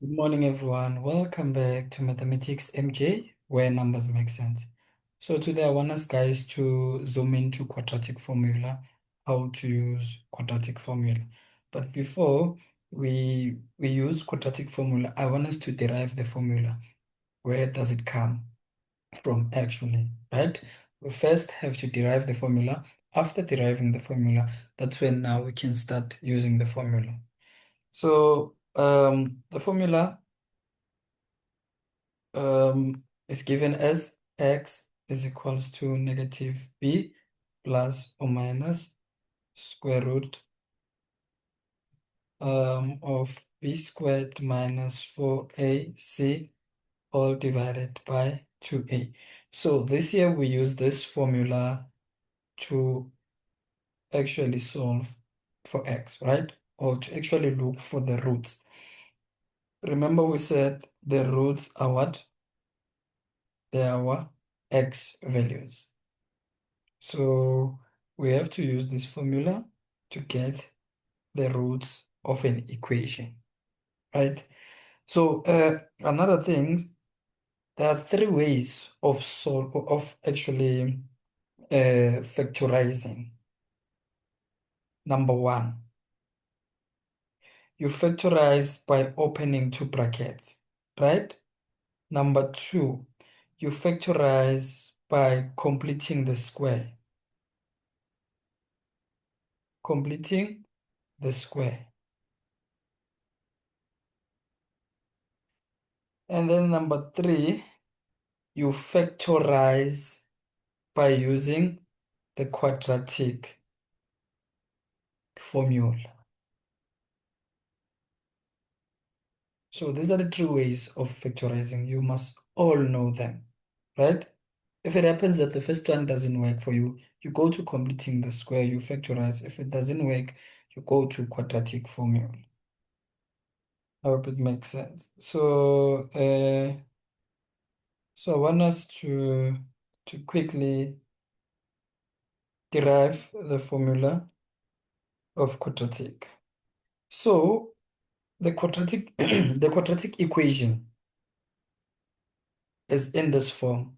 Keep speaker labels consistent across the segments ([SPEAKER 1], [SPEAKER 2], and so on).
[SPEAKER 1] Good morning, everyone. Welcome back to Mathematics MJ, where numbers make sense. So today I want us guys to zoom into quadratic formula, how to use quadratic formula. But before we use quadratic formula, I want us to derive the formula. Where does it come from actually, right? We first have to derive the formula. After deriving the formula, that's when now we can start using the formula. So the formula is given as x is equals to negative b plus or minus square root of b squared minus 4ac all divided by 2a. So this year we use this formula to actually solve for x, right? Or to actually look for the roots. Remember we said the roots are what? They are our x values. So we have to use this formula to get the roots of an equation, right? So another thing, there are three ways of actually factorizing. Number one, you factorize by opening two brackets, right? Number two, you factorize by completing the square, completing the square. And then number three, you factorize by using the quadratic formula. So these are the three ways of factorizing. You must all know them, right? If it happens that the first one doesn't work for you, you go to completing the square, you factorize. If it doesn't work, you go to quadratic formula. I hope it makes sense. So I want us to quickly derive the formula of quadratic. So the quadratic the quadratic equation is in this form: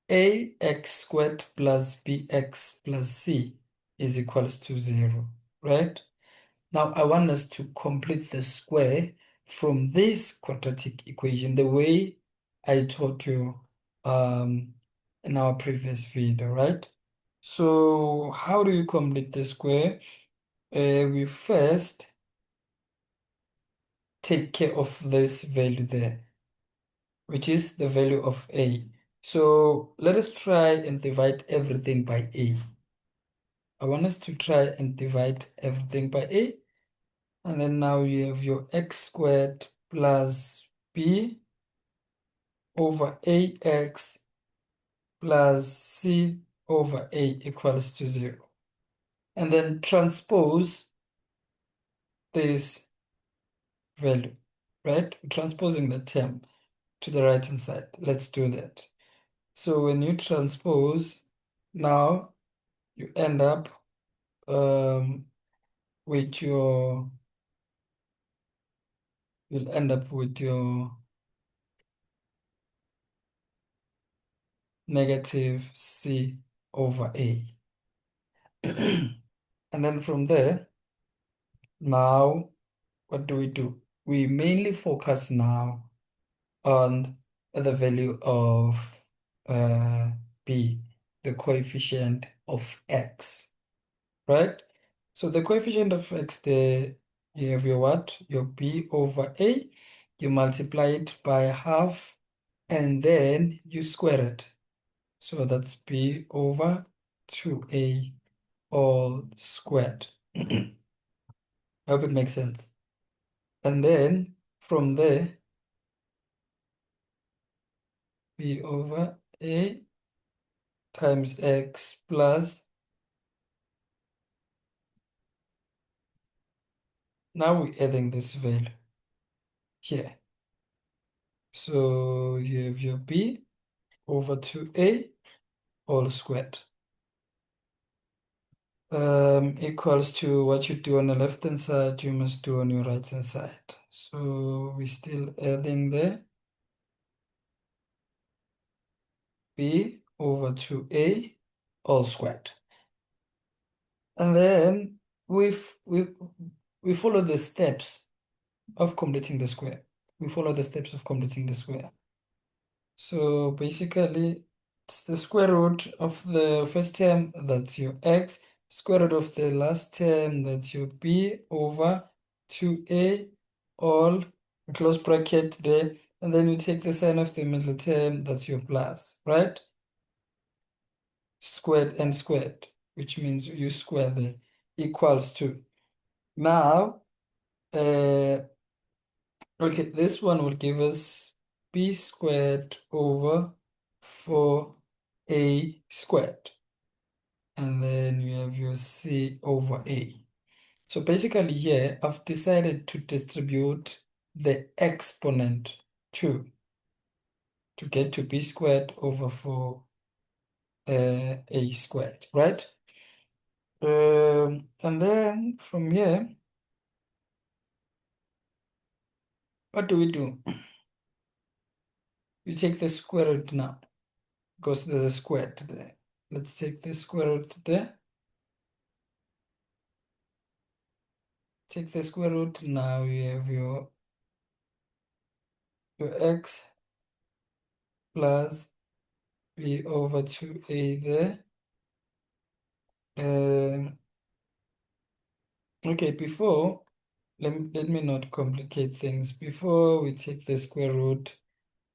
[SPEAKER 1] ax squared plus bx plus c is equals to 0, right? Now I want us to complete the square from this quadratic equation the way I taught you in our previous video, right? So how do you complete the square? We first take care of this value there, which is the value of a. So let us try and divide everything by a. I want us to try and divide everything by a. And then now you have your x squared plus b over ax plus c over a equals to 0. And then transpose this value, right? We're transposing the term to the right hand side. Let's do that. So when you transpose, now you end up with your, you'll end up with your negative c over a. And then from there, now what do? We mainly focus now on the value of b, the coefficient of x, right? So the coefficient of x there, you have your what? Your b over a. You multiply it by half and then you square it. So that's b over 2a all squared. I hope it makes sense. And then from there, b over a times x plus, now we're adding this value here. So you have your b over 2a all squared. equals to what you do on the left hand side, you must do on your right hand side. So we're still adding there. B over 2A all squared. And then we follow the steps of completing the square. We follow the steps of completing the square. So basically, it's the square root of the first term, that's your x, square root of the last term, that's your b over 2a, all close bracket there, and then you take the sign of the middle term, that's your plus, right? Squared and squared, which means you square the equals to. Now, okay, this one will give us b squared over 4a squared. And then you have your c over a. So basically here, I've decided to distribute the exponent 2 to get to b squared over 4 a squared, right? And then from here, what do we do? We take the square root now, because there's a square there. Let's take the square root there. Take the square root. Now you have your x plus b over 2a there. Okay, before, let me not complicate things. Before we take the square root,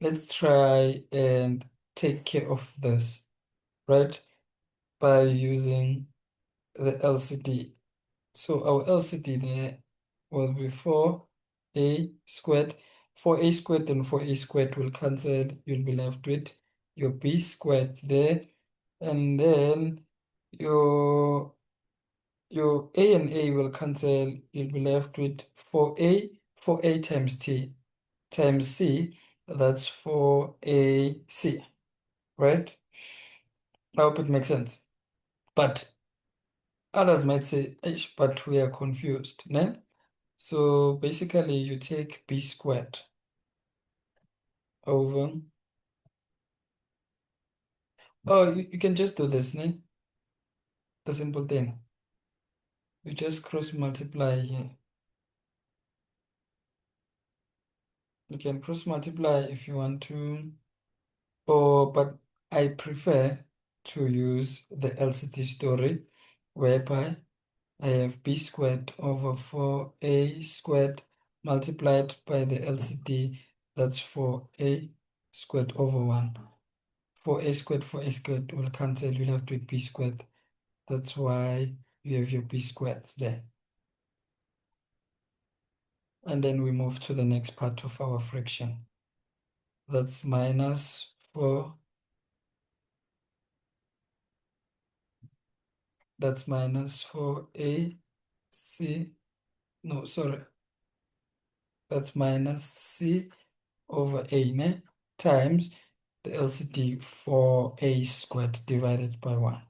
[SPEAKER 1] let's try and take care of this, right? By using the LCD. So our LCD there will be 4a squared. 4a squared and 4a squared will cancel. You'll be left with your b squared there. And then your a and a will cancel. You'll be left with 4a times t times c. That's 4ac, right? I hope it makes sense. But others might say, "Ish, but we are confused." Ne? So basically, you take b squared over. Oh, you can just do this, ne? The simple thing. You just cross multiply here. You can cross multiply if you want to, or but I prefer to use the LCD story, whereby I have b squared over 4a squared multiplied by the LCD. That's 4a squared over 1. 4a squared will cancel. You'll have to b squared. That's why you have your b squared there. And then we move to the next part of our fraction. That's minus 4. That's minus 4ac. No, sorry. That's minus c over a, ne? Times the LCD 4a squared divided by 1.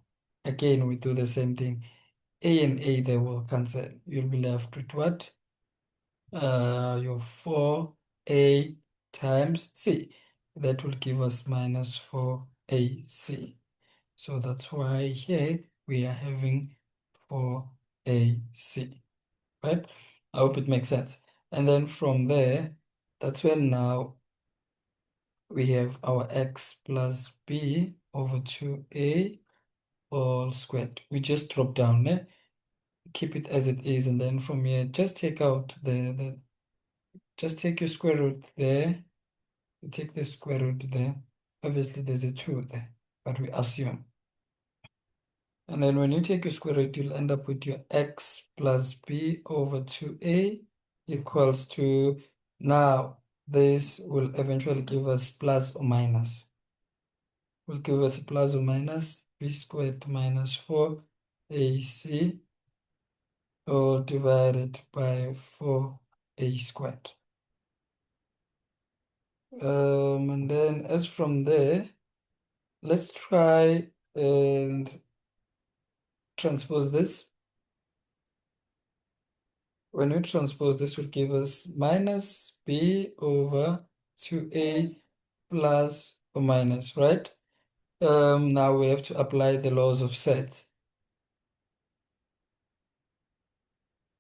[SPEAKER 1] Again, we do the same thing. A and a, they will cancel. You'll be left with what? Your 4a times c. That will give us minus 4ac. So that's why here we are having 4ac, right? I hope it makes sense. And then from there, that's when now we have our x plus b over 2a all squared. We just drop down, eh? Keep it as it is, and then from here, just take out just take your square root there. You take the square root there. Obviously, there's a 2 there, but we assume. And then when you take your square root, you'll end up with your x plus b over 2a equals to, now this will eventually give us plus or minus. Will give us a plus or minus b squared minus 4ac all divided by 4a squared. And then as from there, let's try and transpose this. When we transpose this will give us minus b over 2a plus or minus, right? Now we have to apply the laws of sets.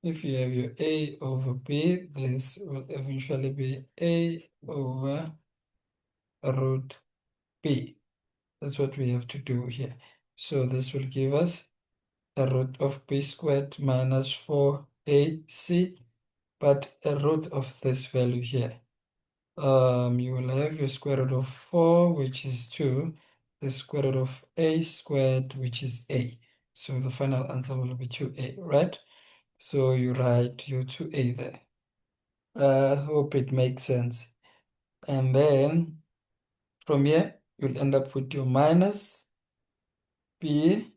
[SPEAKER 1] If you have your a over b, this will eventually be a over root b. That's what we have to do here. So this will give us a root of b squared minus 4ac, but a root of this value here. You will have your square root of 4, which is 2, the square root of a squared, which is a. So the final answer will be 2a, right? So you write your 2a there. I hope it makes sense. And then from here, you'll end up with your minus b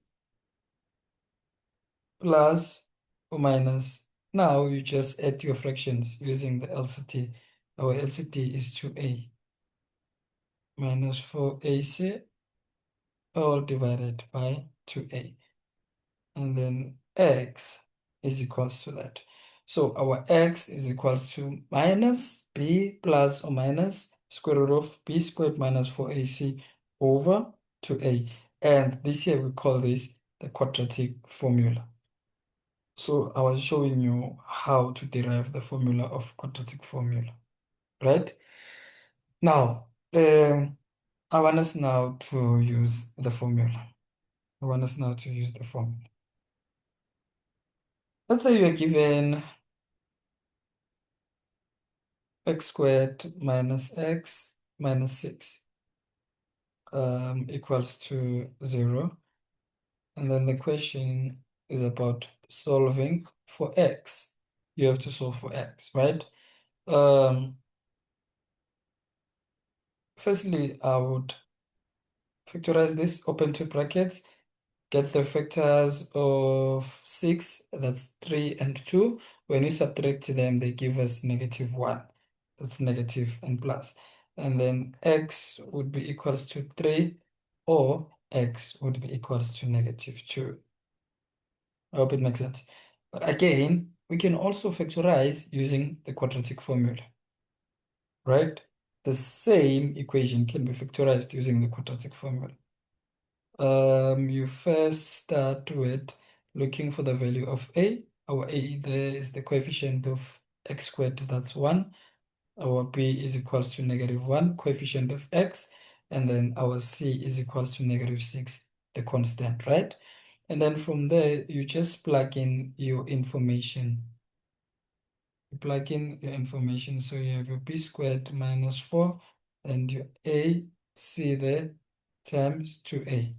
[SPEAKER 1] plus or minus. Now you just add your fractions using the LCT. Our LCT is 2a minus 4ac all divided by 2a. And then x is equals to that. So our x is equals to minus b plus or minus square root of b squared minus 4ac over 2a. And this here we call this the quadratic formula. So I was showing you how to derive the formula of quadratic formula, right? Now, I want us now to use the formula. I want us now to use the formula. Let's say you are given x squared minus x minus 6 equals to 0. And then the question is about solving for x. You have to solve for x, right? Firstly, I would factorize this, open two brackets, get the factors of 6, that's 3 and 2. When we subtract them, they give us -1. That's negative and plus. And then x would be equals to 3, or x would be equals to -2. I hope it makes sense. But again, we can also factorize using the quadratic formula, right? The same equation can be factorized using the quadratic formula. You first start with looking for the value of a. Our a there is the coefficient of x squared, that's 1. Our b is equals to -1, coefficient of x, and then our c is equals to -6, the constant, right? And then from there, you just plug in your information. You plug in your information, so you have your b squared minus 4 and your a, c there times 2a.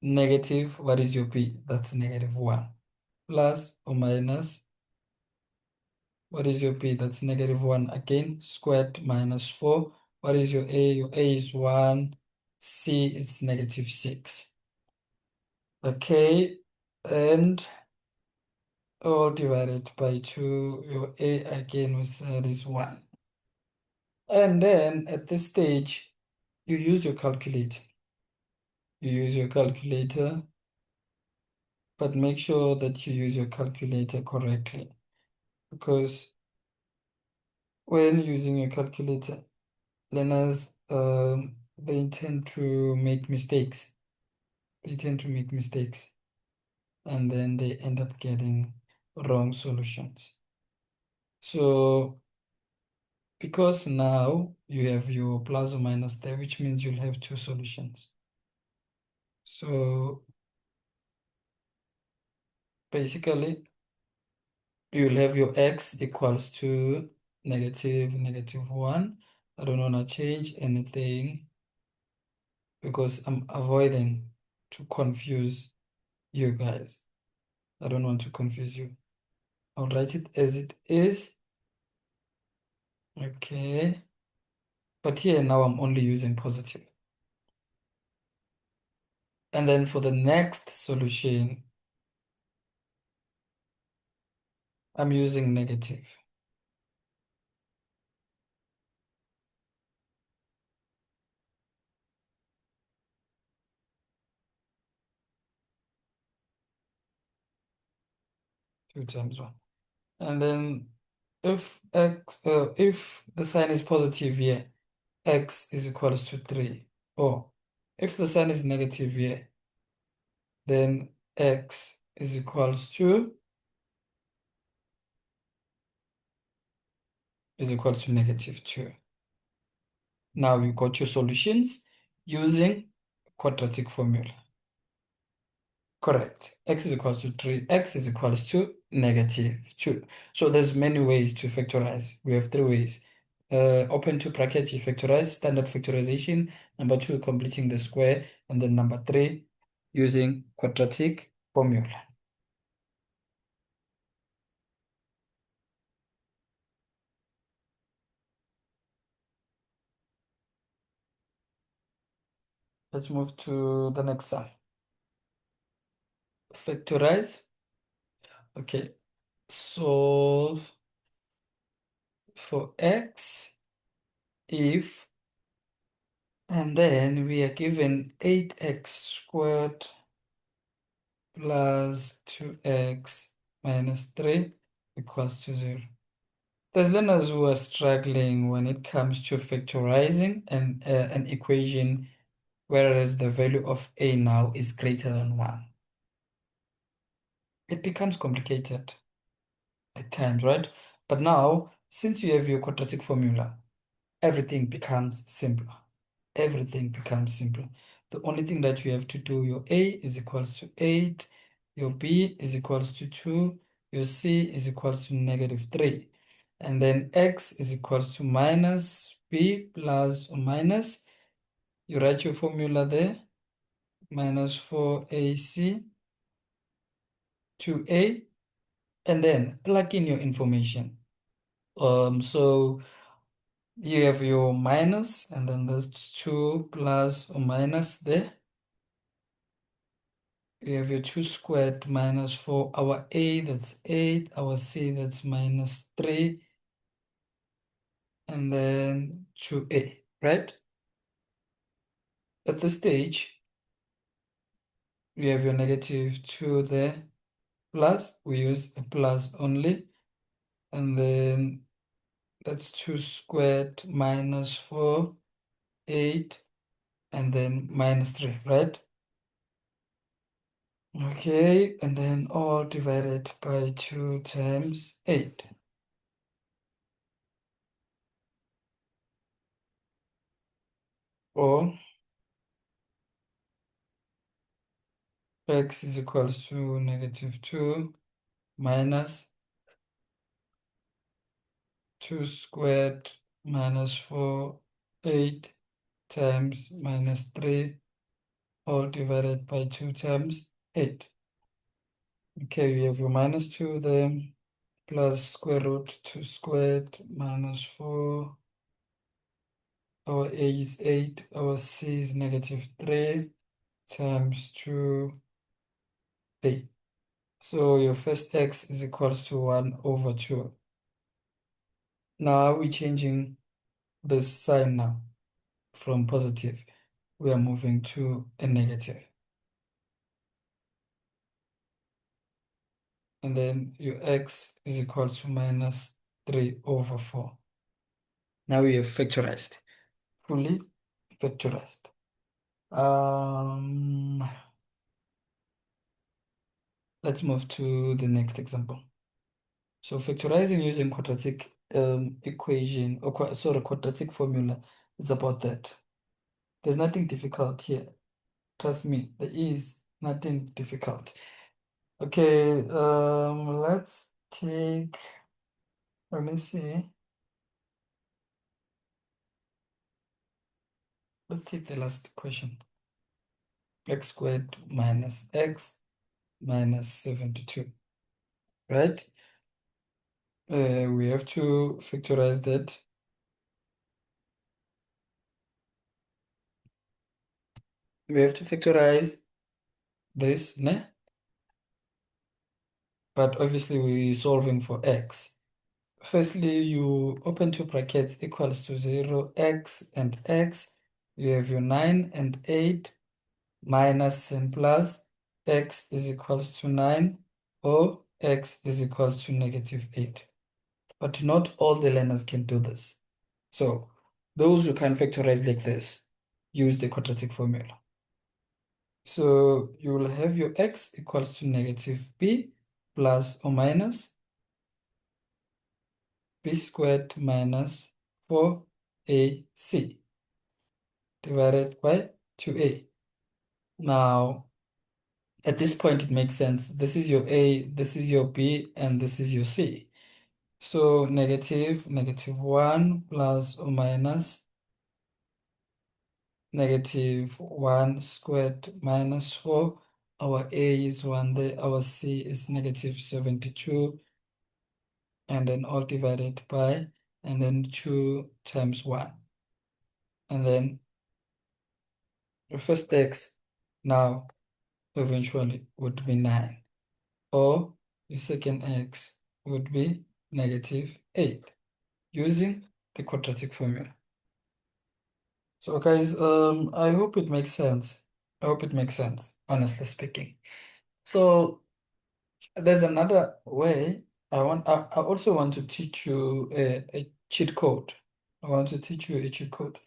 [SPEAKER 1] Negative, what is your b? That's -1. Plus or minus, what is your b? That's -1 again. Squared minus 4. What is your a? Your a is 1. C is -6. Okay, and all divided by 2. Your a again we said is 1. And then at this stage, you use your calculator. You use your calculator, but make sure that you use your calculator correctly, because when using a calculator, learners they tend to make mistakes. They tend to make mistakes, and then they end up getting wrong solutions. So because now you have your plus or minus there, which means you'll have two solutions. So basically, you'll have your x equals to -1. I don't want to change anything because I'm avoiding to confuse you guys. I don't want to confuse you. I'll write it as it is. Okay. But here now I'm only using positive. And then for the next solution, I'm using negative. 2 times 1. And then if the sign is positive here, x is equals to 3. Or if the sign is negative here, then x is equals to -2. Now you got your solutions using quadratic formula. Correct. X is equals to 3. X is equals to -2. So there's many ways to factorize. We have 3 ways. Open two brackets, you factorize, standard factorization. Number 2, completing the square. And then number 3, using quadratic formula. Let's move to the next sum. Factorize. Okay. Solve for x if, and then we are given 8x squared plus 2x minus 3 equals to 0. There's learners who are struggling when it comes to factorizing an equation, whereas the value of a now is greater than 1. It becomes complicated at times, right? But now, since you have your quadratic formula, everything becomes simpler. Everything becomes simpler. The only thing that you have to do, your a is equals to 8, your b is equals to 2, your c is equals to -3, and then x is equals to minus b plus or minus, you write your formula there, minus 4ac 2a, and then plug in your information. So you have your minus, and then there's 2 plus or minus there. You have your 2 squared minus 4. Our a, that's 8. Our c, that's -3. And then 2a, right? At this stage, we have your -2 there. Plus, we use a plus only. And then that's 2 squared minus 4, 8. And then -3, right? Okay, and then all divided by 2 times 8. Or x is equals to -2 minus 2 squared minus 4, 8 times -3, all divided by 2 times 8. Okay, we have your -2 there, plus square root 2 squared minus 4. Our a is 8, our c is -3 times 2a. So your first x is equals to 1 over 2. Now we're changing the sign now. From positive, we are moving to a negative. And then your x is equal to -3 over 4. Now we have factorized, fully factorized. Let's move to the next example. So factorizing using quadratic equation, or quadratic formula, is about that. There's nothing difficult here. Trust me, there is nothing difficult. Okay, let's take, let me see. Let's take the last question. X squared minus x minus 72, right? We have to factorize that. We have to factorize this, ne? But obviously we're solving for x. Firstly, you open two brackets equals to 0, x and x. You have your 9 and 8 minus and plus x is equals to 9, or x is equals to -8. But not all the learners can do this. So those who can factorize like this, use the quadratic formula. So you will have your x equals to -b plus or minus b squared minus 4ac divided by 2a. Now, at this point, it makes sense. This is your a, this is your b, and this is your c. So -1 plus or minus -1 squared minus 4. Our a is 1 there, our c is -72, and then all divided by, and then 2 times 1. And then the first x now eventually would be 9. Or the second x would be -8 using the quadratic formula. So guys, I hope it makes sense. I hope it makes sense, honestly speaking. So there's another way. I also want to teach you a cheat code. I want to teach you a cheat code.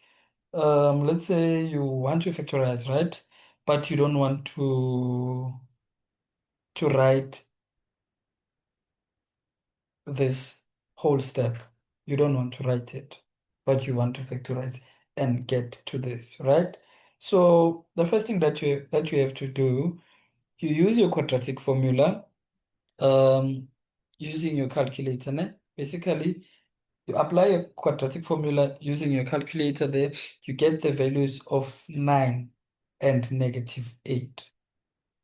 [SPEAKER 1] Let's say you want to factorize, right? But you don't want to write this whole step. You don't want to write it, but you want to factorize and get to this, right? So the first thing that you have to do, you use your quadratic formula, um, using your calculator. Ne? Basically, you apply a quadratic formula using your calculator there, you get the values of 9 and -8,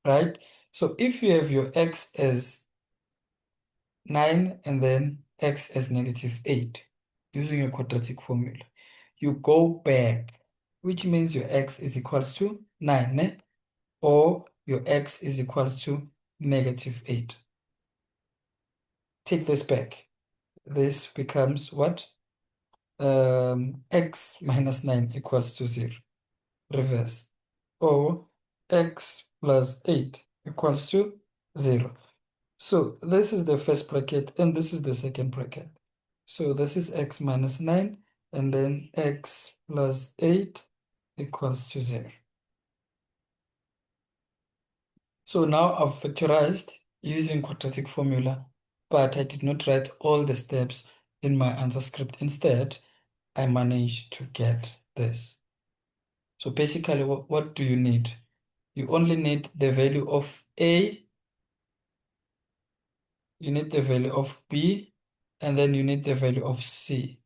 [SPEAKER 1] right? So if you have your x as 9 and then x as -8 using your quadratic formula, you go back, which means your x is equals to 9, ne? Or your x is equals to -8. Take this back. This becomes what? X minus 9 equals to 0. Reverse. Or x plus 8 equals to 0. So this is the first bracket and this is the second bracket. So this is x minus 9 and then x plus 8 equals to 0. So now I've factorized using quadratic formula, but I did not write all the steps in my answer script. Instead, I managed to get this. So basically, what do you need? You only need the value of A, you need the value of B, and then you need the value of C.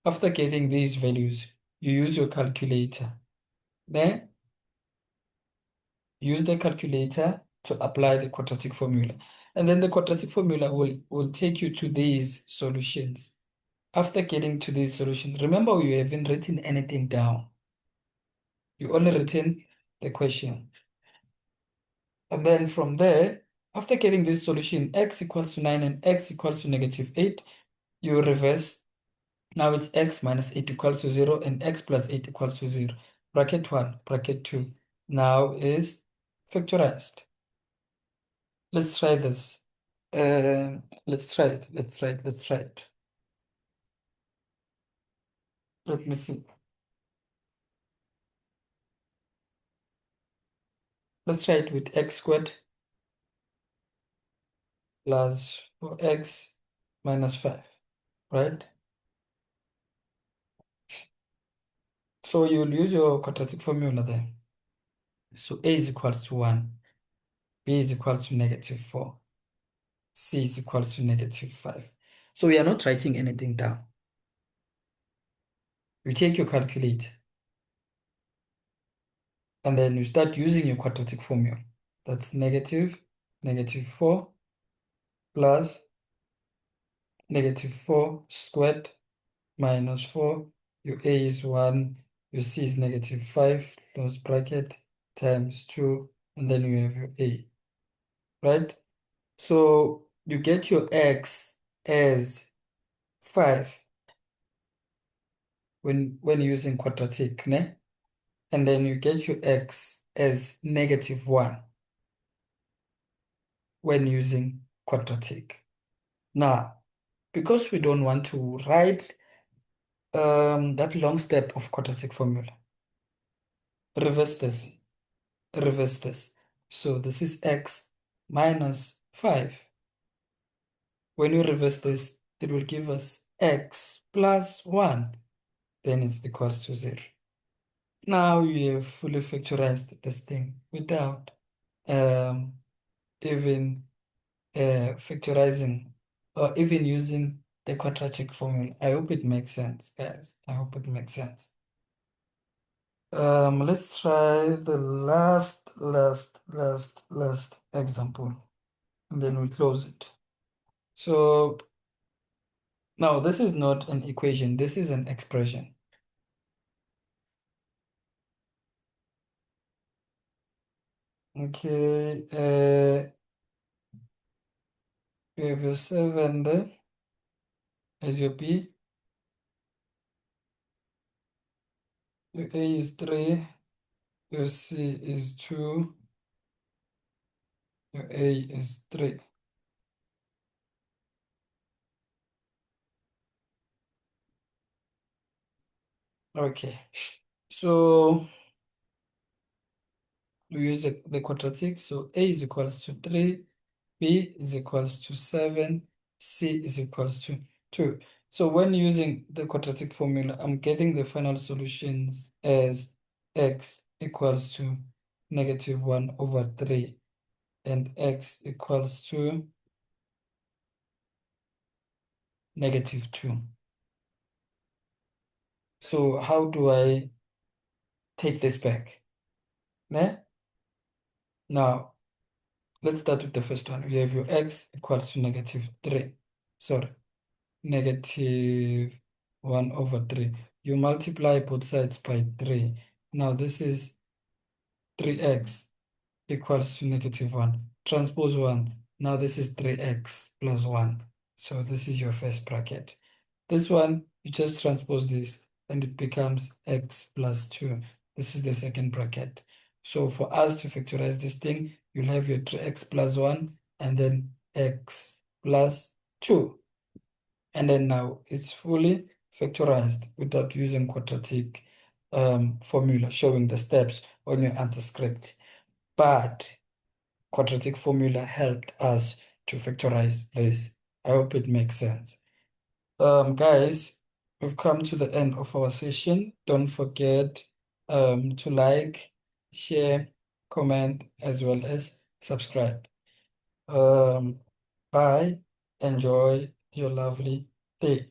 [SPEAKER 1] After getting these values, you use your calculator. Then use the calculator to apply the quadratic formula. And then the quadratic formula will take you to these solutions. After getting to these solutions, remember you haven't written anything down. You only written the question. And then from there, after getting this solution, x equals to 9 and x equals to -8, you reverse. Now it's x minus 8 equals to 0 and x plus 8 equals to 0. Bracket 1, bracket 2 now is factorized. Let's try this. Let's try it. Let's try it. Let's try it. Let me see. Let's try it with x squared plus 4x minus 5, right? So you'll use your quadratic formula there. So a is equals to 1, b is equals to -4, c is equals to -5. So we are not writing anything down. You take your calculator and then you start using your quadratic formula. That's -4 plus -4 squared minus 4. Your a is 1, your c is -5, close bracket, times 2, and then you have your a, right? So you get your x as 5 when using quadratic, ne? And then you get your x as -1 when using quadratic. Now, because we don't want to write that long step of quadratic formula, reverse this, reverse this. So this is x minus 5. When you reverse this, it will give us x plus 1, then it's equals to 0. Now you have fully factorized this thing without um, even factorizing or even using the quadratic formula. I hope it makes sense, guys. I hope it makes sense. Let's try the last example, and then we close it. So now this is not an equation, this is an expression. Okay, we have your 7 there as your B. Your A is 3, your C is 2, your A is 3. Okay, so we use the quadratic. So A is equals to 3, B is equals to 7, C is equals to 2. So when using the quadratic formula, I'm getting the final solutions as x equals to -1/3 and x equals to -2. So how do I take this back? Ne? Now, let's start with the first one. We have your x equals to -3. Sorry, -1/3. You multiply both sides by 3. Now this is 3x equals to -1. Transpose 1. Now this is 3x plus 1. So this is your first bracket. This one, you just transpose this and it becomes x plus 2. This is the second bracket. So for us to factorize this thing, you'll have your 3x plus 1 and then x plus 2. And then now it's fully factorized without using quadratic formula showing the steps on your answer script. But quadratic formula helped us to factorize this. I hope it makes sense. Guys, we've come to the end of our session. Don't forget to like, share, comment, as well as subscribe. Bye. Enjoy your lovely day.